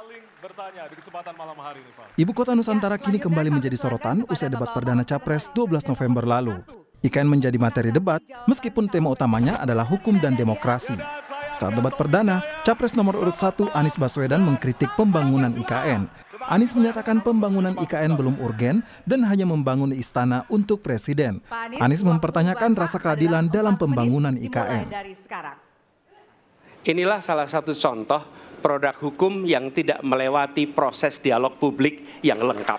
saling bertanya di kesempatan malam hari ini, Pak. Ibu kota Nusantara kini kembali menjadi sorotan usai debat perdana Capres 12 November lalu. IKN menjadi materi debat meskipun tema utamanya adalah hukum dan demokrasi. Saat debat perdana, Capres nomor urut 1 Anies Baswedan mengkritik pembangunan IKN. Anies menyatakan pembangunan IKN belum urgen dan hanya membangun istana untuk presiden. Anies mempertanyakan rasa keadilan dalam pembangunan IKN. Inilah salah satu contoh produk hukum yang tidak melewati proses dialog publik yang lengkap.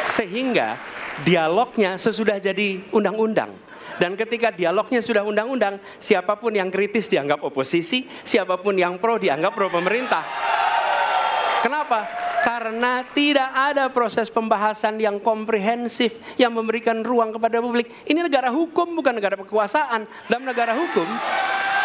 Sehingga dialognya sesudah jadi undang-undang. Dan ketika dialognya sudah undang-undang, siapapun yang kritis dianggap oposisi, siapapun yang pro dianggap pro pemerintah. Kenapa? Karena tidak ada proses pembahasan yang komprehensif yang memberikan ruang kepada publik. Ini negara hukum, bukan negara kekuasaan. Dalam negara hukum,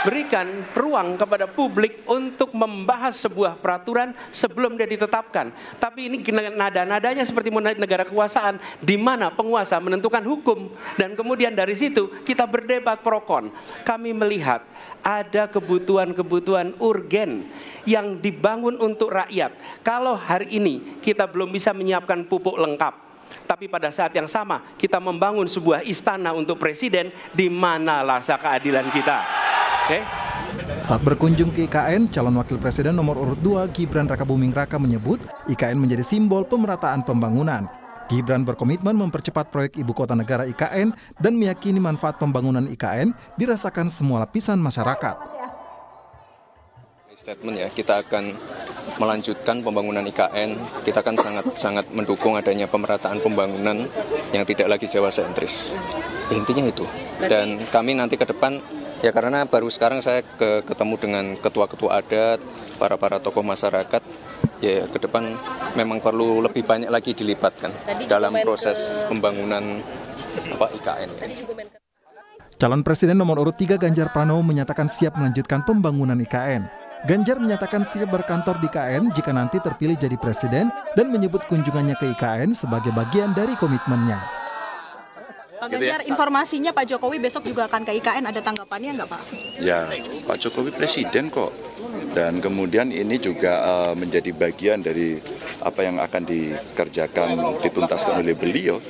berikan ruang kepada publik untuk membahas sebuah peraturan sebelum dia ditetapkan. Tapi ini nada-nadanya seperti negara kekuasaan, di mana penguasa menentukan hukum. Dan kemudian dari situ kita berdebat pro kon. Kami melihat ada kebutuhan-kebutuhan urgen yang dibangun untuk rakyat. Kalau hari ini kita belum bisa menyiapkan pupuk lengkap, tapi pada saat yang sama kita membangun sebuah istana untuk presiden, di mana rasa keadilan kita? Saat berkunjung ke IKN, calon wakil presiden nomor urut 2 Gibran Rakabuming Raka menyebut IKN menjadi simbol pemerataan pembangunan. Gibran berkomitmen mempercepat proyek ibu kota negara IKN dan meyakini manfaat pembangunan IKN dirasakan semua lapisan masyarakat. Statement ya, kita akan melanjutkan pembangunan IKN. Kita akan sangat mendukung adanya pemerataan pembangunan yang tidak lagi Jawa sentris. Intinya itu. Dan kami nanti ke depan, ya karena baru sekarang saya ketemu dengan ketua-ketua adat, para tokoh masyarakat, ya ke depan memang perlu lebih banyak lagi dilibatkan dalam proses pembangunan IKN. Calon presiden nomor urut 3 Ganjar Pranowo menyatakan siap melanjutkan pembangunan IKN. Ganjar menyatakan siap berkantor di IKN jika nanti terpilih jadi presiden dan menyebut kunjungannya ke IKN sebagai bagian dari komitmennya. Pak Ganjar, informasinya Pak Jokowi besok juga akan ke IKN, ada tanggapannya nggak Pak? Ya, Pak Jokowi presiden kok. Dan kemudian ini juga menjadi bagian dari apa yang akan dikerjakan, dituntaskan oleh beliau.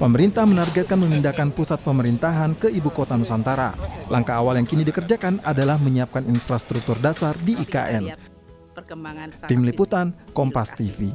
Pemerintah menargetkan memindahkan pusat pemerintahan ke ibu kota Nusantara. Langkah awal yang kini dikerjakan adalah menyiapkan infrastruktur dasar di IKN. Tim Liputan, Kompas TV.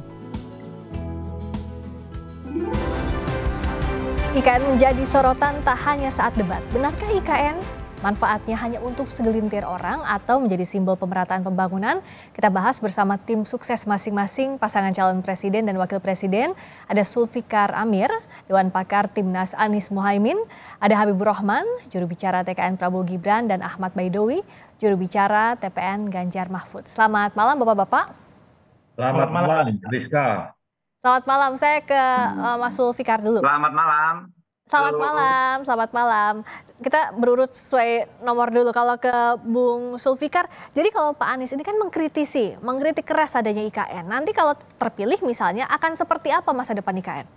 IKN menjadi sorotan tak hanya saat debat. Benarkah IKN manfaatnya hanya untuk segelintir orang atau menjadi simbol pemerataan pembangunan? Kita bahas bersama tim sukses masing-masing pasangan calon presiden dan wakil presiden. Ada Zulfikar Amir, Dewan Pakar Timnas Anies Muhaimin. Ada Habibur Rahman, juru bicara TKN Prabowo Gibran, dan Ahmad Baidowi, juru bicara TPN Ganjar Mahfud. Selamat malam Bapak-Bapak. Selamat malam Rizka. Selamat malam, saya ke Mas Zulfikar dulu. Selamat malam. Selamat malam. Kita berurut sesuai nomor dulu. Kalau ke Bung Zulfikar, jadi kalau Pak Anies ini kan mengkritik keras adanya IKN. Nanti kalau terpilih misalnya akan seperti apa masa depan IKN?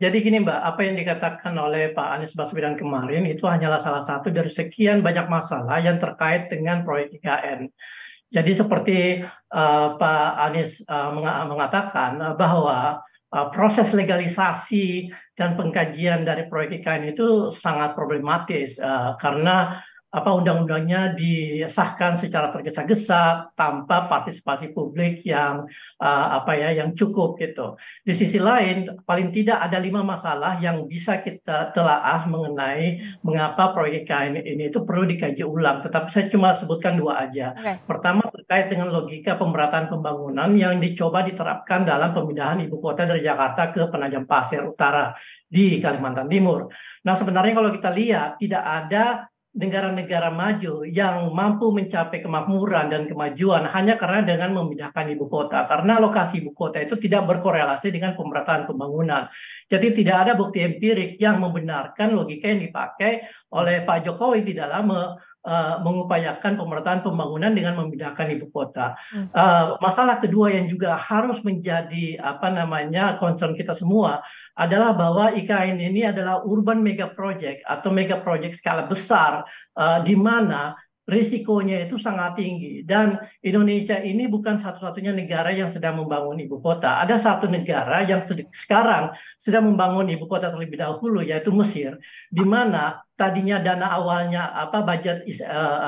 Jadi gini Mbak, apa yang dikatakan oleh Pak Anies Baswedan kemarin itu hanyalah salah satu dari sekian banyak masalah yang terkait dengan proyek IKN. Jadi seperti Pak Anies mengatakan bahwa proses legalisasi dan pengkajian dari proyek IKN itu sangat problematis karena undang-undangnya disahkan secara tergesa-gesa tanpa partisipasi publik yang yang cukup gitu. Di sisi lain, paling tidak ada 5 masalah yang bisa kita telaah mengenai mengapa proyek IKN ini itu perlu dikaji ulang. Tetapi saya cuma sebutkan 2 aja. Pertama terkait dengan logika pemerataan pembangunan yang dicoba diterapkan dalam pemindahan ibu kota dari Jakarta ke Penajam Pasir Utara di Kalimantan Timur. Nah sebenarnya kalau kita lihat tidak ada negara-negara maju yang mampu mencapai kemakmuran dan kemajuan hanya karena dengan memindahkan ibu kota. Karena lokasi ibu kota itu tidak berkorelasi dengan pemerataan pembangunan. Jadi tidak ada bukti empirik yang membenarkan logika yang dipakai oleh Pak Jokowi di dalam mengupayakan pemerataan pembangunan dengan memindahkan ibu kota. Masalah kedua yang juga harus menjadi concern kita semua adalah bahwa IKN ini adalah urban mega project atau mega project skala besar di mana risikonya itu sangat tinggi. Dan Indonesia ini bukan satu-satunya negara yang sedang membangun ibu kota. Ada satu negara yang sekarang sedang membangun ibu kota terlebih dahulu, yaitu Mesir, di mana tadinya dana awalnya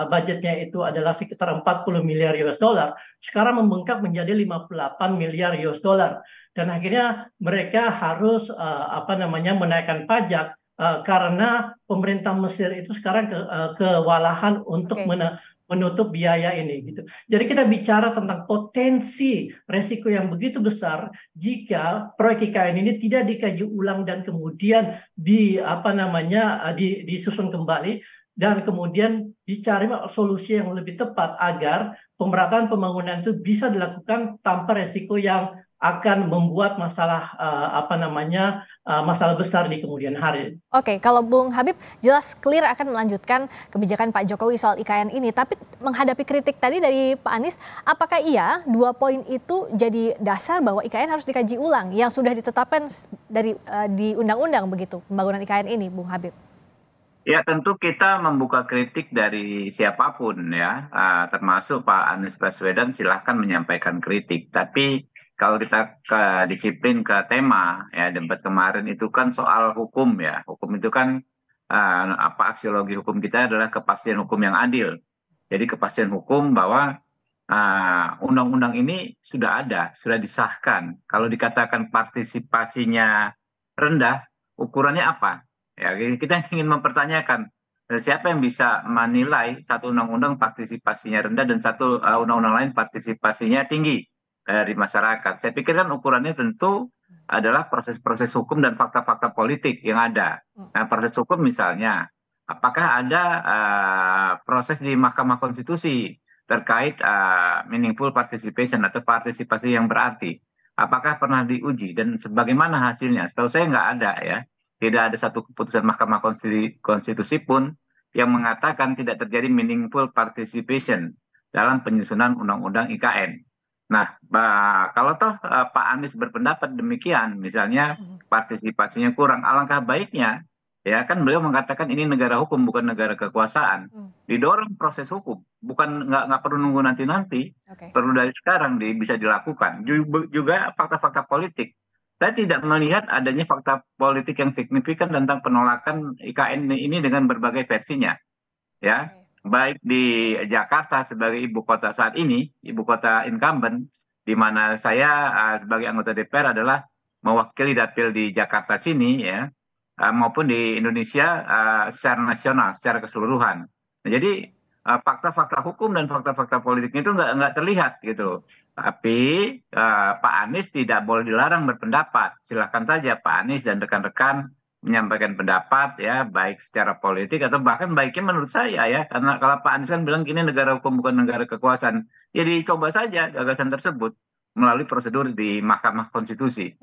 budgetnya itu adalah sekitar 40 miliar US dollar, sekarang membengkak menjadi 58 miliar US dollar. Dan akhirnya mereka harus menaikkan pajak karena pemerintah Mesir itu sekarang kewalahan untuk menutup biaya ini gitu. Jadi kita bicara tentang potensi resiko yang begitu besar jika proyek IKN ini tidak dikaji ulang dan kemudian disusun kembali dan kemudian dicari solusi yang lebih tepat agar pemerataan pembangunan itu bisa dilakukan tanpa resiko yang akan membuat masalah masalah besar di kemudian hari. Oke, kalau Bung Habib jelas clear akan melanjutkan kebijakan Pak Jokowi soal IKN ini, tapi menghadapi kritik tadi dari Pak Anies, apakah iya 2 poin itu jadi dasar bahwa IKN harus dikaji ulang yang sudah ditetapkan di undang-undang begitu pembangunan IKN ini, Bung Habib? Ya, tentu kita membuka kritik dari siapapun ya, termasuk Pak Anies Baswedan, silahkan menyampaikan kritik. Tapi kalau kita ke disiplin ke tema ya, debat kemarin itu kan soal hukum ya. Hukum itu kan aksiologi hukum kita adalah kepastian hukum yang adil. Jadi kepastian hukum bahwa undang-undang ini sudah ada, sudah disahkan. Kalau dikatakan partisipasinya rendah, ukurannya apa? Ya, kita ingin mempertanyakan siapa yang bisa menilai satu undang-undang partisipasinya rendah dan satu undang-undang lain partisipasinya tinggi dari masyarakat. Saya pikir kan ukurannya tentu adalah proses-proses hukum dan fakta-fakta politik yang ada. Nah, proses hukum misalnya, apakah ada proses di Mahkamah Konstitusi terkait meaningful participation atau partisipasi yang berarti? Apakah pernah diuji dan sebagaimana hasilnya? Setahu saya nggak ada ya. Tidak ada satu keputusan Mahkamah Konstitusi pun yang mengatakan tidak terjadi meaningful participation dalam penyusunan Undang-Undang IKN. Nah, kalau toh Pak Anies berpendapat demikian, misalnya partisipasinya kurang, alangkah baiknya, ya kan beliau mengatakan ini negara hukum bukan negara kekuasaan, didorong proses hukum, bukan nggak perlu nunggu nanti, perlu dari sekarang bisa dilakukan. Juga fakta-fakta politik, saya tidak melihat adanya fakta politik yang signifikan tentang penolakan IKN ini dengan berbagai versinya, ya. Baik di Jakarta sebagai ibu kota saat ini, ibu kota incumbent, di mana saya sebagai anggota DPR adalah mewakili dapil di Jakarta sini, ya, maupun di Indonesia secara nasional, secara keseluruhan. Nah, jadi fakta-fakta hukum dan fakta-fakta politiknya itu nggak terlihat gitu. Tapi Pak Anies tidak boleh dilarang berpendapat. Silakan saja Pak Anies dan rekan-rekan menyampaikan pendapat ya, baik secara politik atau bahkan baiknya menurut saya ya, karena kalau Pak Anies kan bilang ini negara hukum bukan negara kekuasaan, ya dicoba saja gagasan tersebut melalui prosedur di Mahkamah Konstitusi.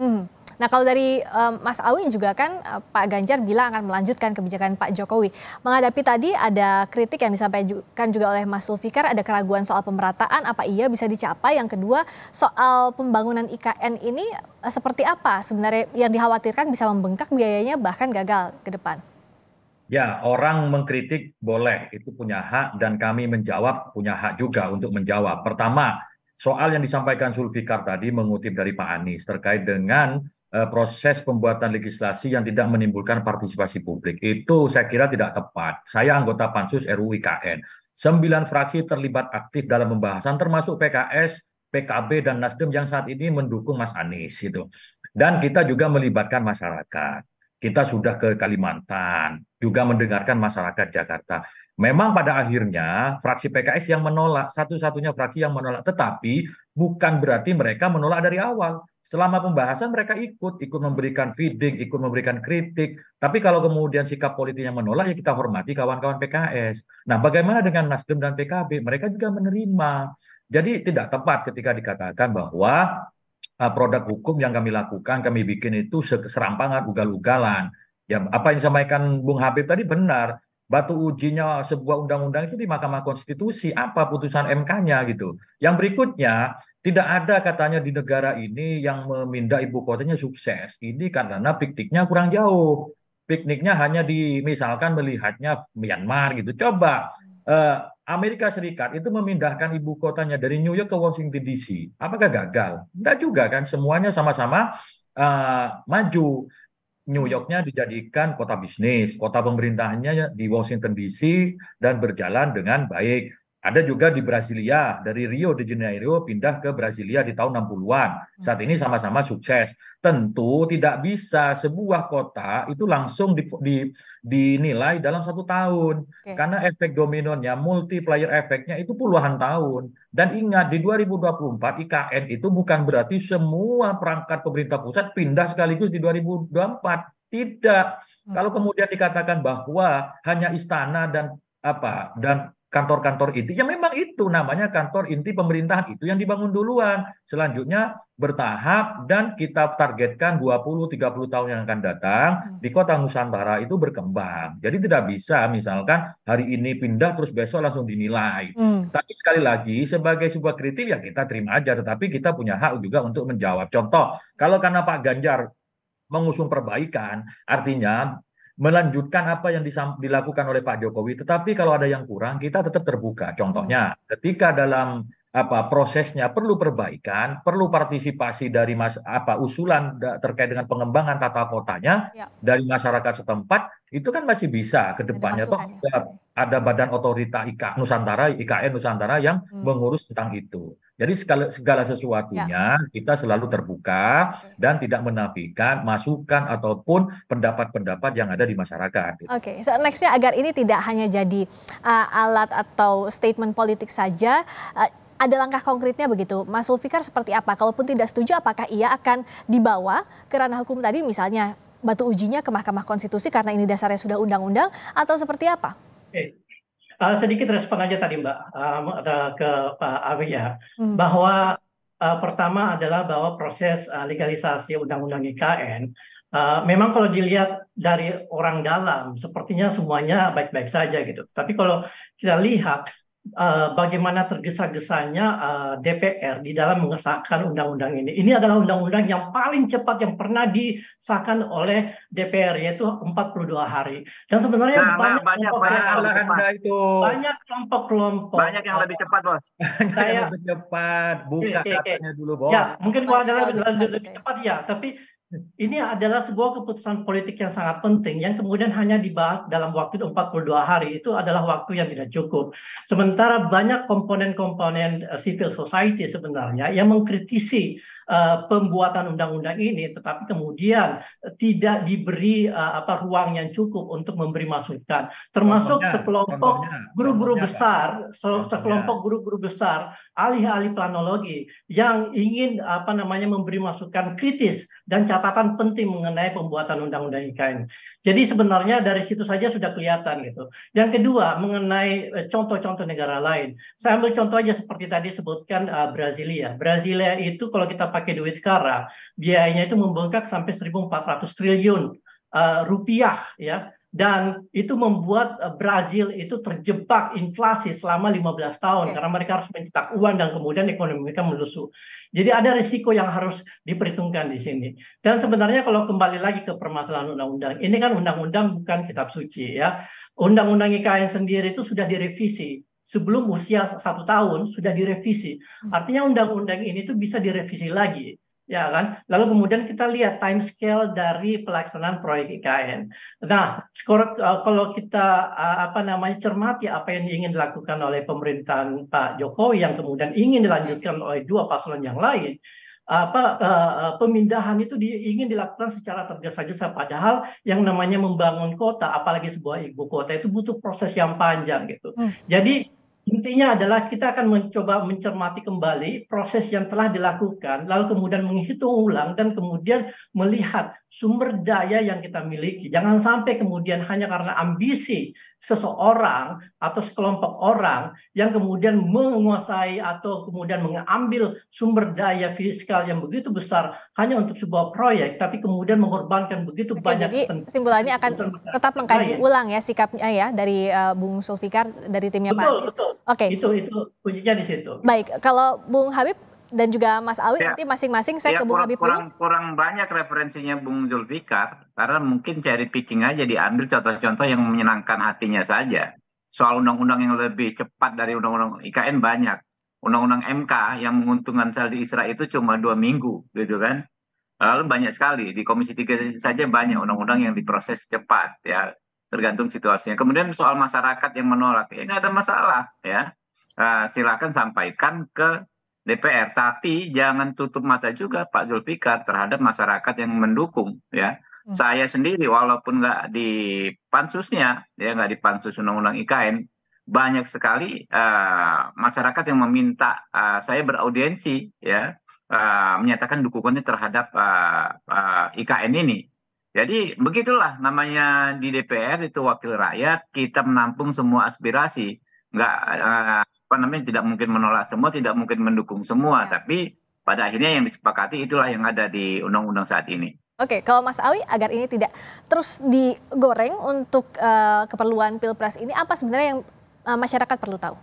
Nah, kalau dari Mas Awi juga kan Pak Ganjar bilang akan melanjutkan kebijakan Pak Jokowi. Menghadapi tadi ada kritik yang disampaikan juga oleh Mas Zulfikar, ada keraguan soal pemerataan, apa iya bisa dicapai? Yang kedua, soal pembangunan IKN ini seperti apa sebenarnya yang dikhawatirkan bisa membengkak biayanya bahkan gagal ke depan? Ya, orang mengkritik boleh, itu punya hak dan kami menjawab punya hak juga untuk menjawab. Pertama, soal yang disampaikan Zulfikar tadi mengutip dari Pak Anies terkait dengan proses pembuatan legislasi yang tidak menimbulkan partisipasi publik. Itu saya kira tidak tepat. Saya anggota Pansus RUU IKN. 9 fraksi terlibat aktif dalam pembahasan termasuk PKS, PKB, dan Nasdem yang saat ini mendukung Mas Anies. Gitu. Dan kita juga melibatkan masyarakat. Kita sudah ke Kalimantan, juga mendengarkan masyarakat Jakarta. Memang pada akhirnya fraksi PKS yang menolak, satu-satunya fraksi yang menolak, tetapi bukan berarti mereka menolak dari awal. Selama pembahasan mereka ikut memberikan feeding, ikut memberikan kritik. Tapi kalau kemudian sikap politiknya menolak, ya kita hormati kawan-kawan PKS. Nah, bagaimana dengan Nasdem dan PKB? Mereka juga menerima. Jadi tidak tepat ketika dikatakan bahwa produk hukum yang kami lakukan, kami bikin itu serampangan, ugal-ugalan. Ya, apa yang disampaikan Bung Habib tadi benar. Batu ujinya sebuah undang-undang itu di Mahkamah Konstitusi, apa putusan MK-nya gitu. Yang berikutnya, tidak ada katanya di negara ini yang memindah ibu kotanya sukses. Ini karena pikniknya kurang jauh. Pikniknya hanya misalkan melihatnya Myanmar gitu. Coba Amerika Serikat itu memindahkan ibu kotanya dari New York ke Washington DC. Apakah gagal? Enggak juga kan, semuanya sama-sama maju. New Yorknya dijadikan kota bisnis, kota pemerintahannya di Washington DC dan berjalan dengan baik. Ada juga di Brasilia, dari Rio de Janeiro pindah ke Brasilia di tahun 60-an. Saat ini sama-sama sukses. Tentu tidak bisa sebuah kota itu langsung dinilai dalam 1 tahun. Karena efek dominonya, multiplier efeknya itu puluhan tahun. Dan ingat, di 2024 IKN itu bukan berarti semua perangkat pemerintah pusat pindah sekaligus di 2024. Tidak. Kalau kemudian dikatakan bahwa hanya istana dan kantor-kantor inti, ya memang itu namanya kantor inti pemerintahan, itu yang dibangun duluan. Selanjutnya bertahap dan kita targetkan 20-30 tahun yang akan datang di kota Nusantara itu berkembang. Jadi tidak bisa misalkan hari ini pindah terus besok langsung dinilai. Tapi sekali lagi sebagai sebuah kritik ya kita terima aja, tetapi kita punya hak juga untuk menjawab. Contoh, kalau karena Pak Ganjar mengusung perbaikan, artinya melanjutkan apa yang dilakukan oleh Pak Jokowi, tetapi kalau ada yang kurang kita tetap terbuka. Contohnya, ketika dalam prosesnya perlu perbaikan, perlu partisipasi dari usulan terkait dengan pengembangan tata kotanya dari masyarakat setempat, itu kan masih bisa ke depannya. Toh ada badan otorita IKN Nusantara yang mengurus tentang itu. Jadi segala sesuatunya kita selalu terbuka dan tidak menafikan masukan ataupun pendapat-pendapat yang ada di masyarakat. Oke, so nextnya agar ini tidak hanya jadi alat atau statement politik saja, ada langkah konkretnya begitu. Mas Zulfikar seperti apa? Kalaupun tidak setuju, apakah ia akan dibawa ke ranah hukum tadi, misalnya batu ujinya ke Mahkamah Konstitusi karena ini dasarnya sudah undang-undang, atau seperti apa? Sedikit respon aja tadi Mbak ke Pak Awi ya, bahwa pertama adalah bahwa proses legalisasi undang-undang IKN memang kalau dilihat dari orang dalam sepertinya semuanya baik-baik saja gitu. Tapi kalau kita lihat bagaimana tergesa-gesanya DPR di dalam mengesahkan undang-undang ini. Ini adalah undang-undang yang paling cepat yang pernah disahkan oleh DPR, yaitu 42 hari. Dan sebenarnya banyak kelompok-kelompok. Banyak yang lebih cepat, Bos. Saya lebih cepat, buka datanya dulu, Bos. Ya, mungkin kalau ada lebih cepat ya, tapi ini adalah sebuah keputusan politik yang sangat penting yang kemudian hanya dibahas dalam waktu 42 hari. Itu adalah waktu yang tidak cukup. Sementara banyak komponen-komponen civil society sebenarnya yang mengkritisi pembuatan undang-undang ini, tetapi kemudian tidak diberi ruang yang cukup untuk memberi masukan. Termasuk sekelompok guru-guru besar, ahli-ahli planologi yang ingin memberi masukan kritis dan catatan penting mengenai pembuatan undang-undang IKN. Jadi sebenarnya dari situ saja sudah kelihatan gitu. Yang kedua, mengenai contoh-contoh negara lain. Saya ambil contoh aja seperti tadi sebutkan Brasilia. Brasilia itu kalau kita pakai duit sekarang, biayanya itu membengkak sampai 1.400 triliun rupiah ya. Dan itu membuat Brazil itu terjebak inflasi selama 15 tahun karena mereka harus mencetak uang dan kemudian ekonomi mereka melusuh. Jadi ada risiko yang harus diperhitungkan di sini. Dan sebenarnya kalau kembali lagi ke permasalahan undang-undang, ini kan undang-undang bukan kitab suci ya. Undang-undang IKN sendiri itu sudah direvisi. Sebelum usia 1 tahun sudah direvisi. Artinya undang-undang ini tuh bisa direvisi lagi. Ya kan, lalu kemudian kita lihat time scale dari pelaksanaan proyek IKN. Nah, kalau kita cermati apa yang ingin dilakukan oleh pemerintahan Pak Jokowi yang kemudian ingin dilanjutkan oleh dua paslon yang lain, pemindahan itu ingin dilakukan secara tergesa-gesa, padahal yang namanya membangun kota, apalagi sebuah ibu kota itu butuh proses yang panjang gitu. Jadi intinya adalah kita akan mencoba mencermati kembali proses yang telah dilakukan, lalu kemudian menghitung ulang dan kemudian melihat sumber daya yang kita miliki. Jangan sampai kemudian hanya karena ambisi seseorang atau sekelompok orang yang kemudian menguasai atau kemudian mengambil sumber daya fiskal yang begitu besar hanya untuk sebuah proyek, tapi kemudian mengorbankan begitu banyak. Jadi simpulannya akan tetap mengkaji ulang ya sikapnya ya dari Bung Zulfikar, dari timnya Pak Anies. Betul. Oke. Itu kuncinya di situ. Baik, kalau Bung Habib dan juga Mas Awi nanti masing-masing saya ke Bung Habib dulu. Kurang banyak referensinya Bung Zulfikar karena mungkin cherry picking aja diambil contoh-contoh yang menyenangkan hatinya saja. soal undang-undang yang lebih cepat dari undang-undang IKN banyak. Undang-undang MK yang menguntungkan Saldi Isra itu cuma 2 minggu, gitu kan. Lalu banyak sekali, di Komisi 3 saja banyak undang-undang yang diproses cepat, ya, tergantung situasinya. Kemudian soal masyarakat yang menolak, ya nggak ada masalah, ya. Silakan sampaikan ke DPR, tapi jangan tutup mata juga Pak Zulfikar terhadap masyarakat yang mendukung, ya. Saya sendiri walaupun nggak di pansusnya, ya nggak di pansus undang-undang IKN, banyak sekali masyarakat yang meminta saya beraudiensi, ya, menyatakan dukungannya terhadap IKN ini. Jadi begitulah namanya di DPR, itu wakil rakyat, kita menampung semua aspirasi, nggak tidak mungkin menolak semua, tidak mungkin mendukung semua, tapi pada akhirnya yang disepakati itulah yang ada di undang-undang saat ini. Oke, kalau Mas Awi agar ini tidak terus digoreng untuk keperluan Pilpres ini, apa sebenarnya yang masyarakat perlu tahu?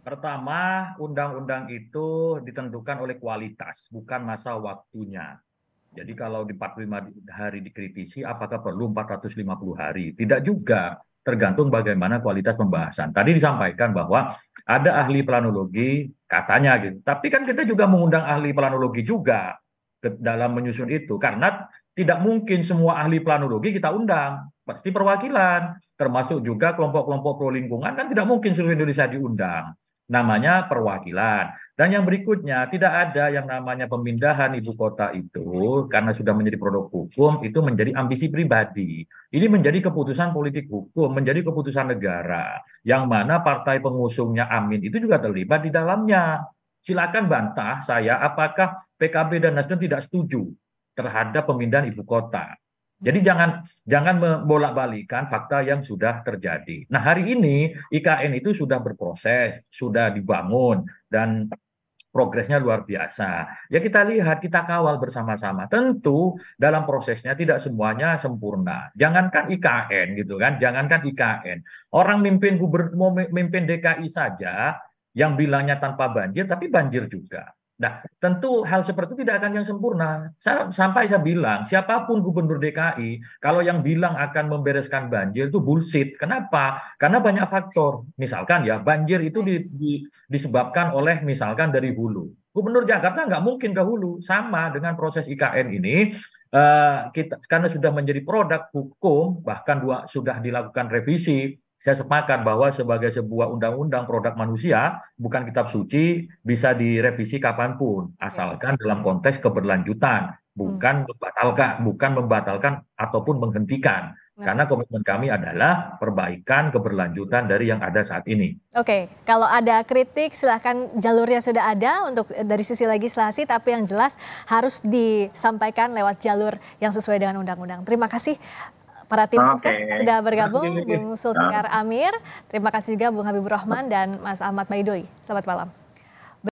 Pertama, undang-undang itu ditentukan oleh kualitas, bukan masa waktunya. Jadi kalau di 45 hari dikritisi, apakah perlu 450 hari? Tidak juga, tergantung bagaimana kualitas pembahasan. Tadi disampaikan bahwa ada ahli planologi, katanya gitu. Tapi kan kita juga mengundang ahli planologi juga dalam menyusun itu. Karena tidak mungkin semua ahli planologi kita undang. Pasti perwakilan, termasuk juga kelompok-kelompok pro lingkungan, kan tidak mungkin seluruh Indonesia diundang. Namanya perwakilan. Dan yang berikutnya, tidak ada yang namanya pemindahan ibu kota itu, karena sudah menjadi produk hukum, itu menjadi ambisi pribadi. Ini menjadi keputusan politik hukum, menjadi keputusan negara, yang mana partai pengusungnya Amin itu juga terlibat di dalamnya. Silakan bantah saya, apakah PKB dan Nasdem tidak setuju terhadap pemindahan ibu kota. Jadi jangan membolak-balikan fakta yang sudah terjadi. Nah, hari ini IKN itu sudah berproses, sudah dibangun, dan progresnya luar biasa. Ya kita lihat, kita kawal bersama-sama. Tentu dalam prosesnya tidak semuanya sempurna. Jangankan IKN gitu kan, jangankan IKN. Orang mimpin DKI saja yang bilangnya tanpa banjir, tapi banjir juga. Nah, tentu hal seperti itu tidak akan yang sempurna. Sampai saya bilang, siapapun gubernur DKI, kalau yang bilang akan membereskan banjir itu bullshit. Kenapa? Karena banyak faktor. Misalkan ya, banjir itu disebabkan oleh misalkan dari hulu. Gubernur Jakarta nggak mungkin ke hulu. Sama dengan proses IKN ini, karena sudah menjadi produk hukum, bahkan sudah dilakukan revisi. Saya sepakat bahwa sebagai sebuah undang-undang produk manusia, bukan kitab suci, bisa direvisi kapanpun, asalkan dalam konteks keberlanjutan, bukan membatalkan ataupun menghentikan. Karena komitmen kami adalah perbaikan keberlanjutan dari yang ada saat ini. Oke, kalau ada kritik silahkan, jalurnya sudah ada untuk dari sisi legislasi, tapi yang jelas harus disampaikan lewat jalur yang sesuai dengan undang-undang. Terima kasih para tim sukses sudah bergabung, Bung Zulfikar Amir. Terima kasih juga Bung Habibur Rahman dan Mas Ahmad Baidoy. Selamat malam.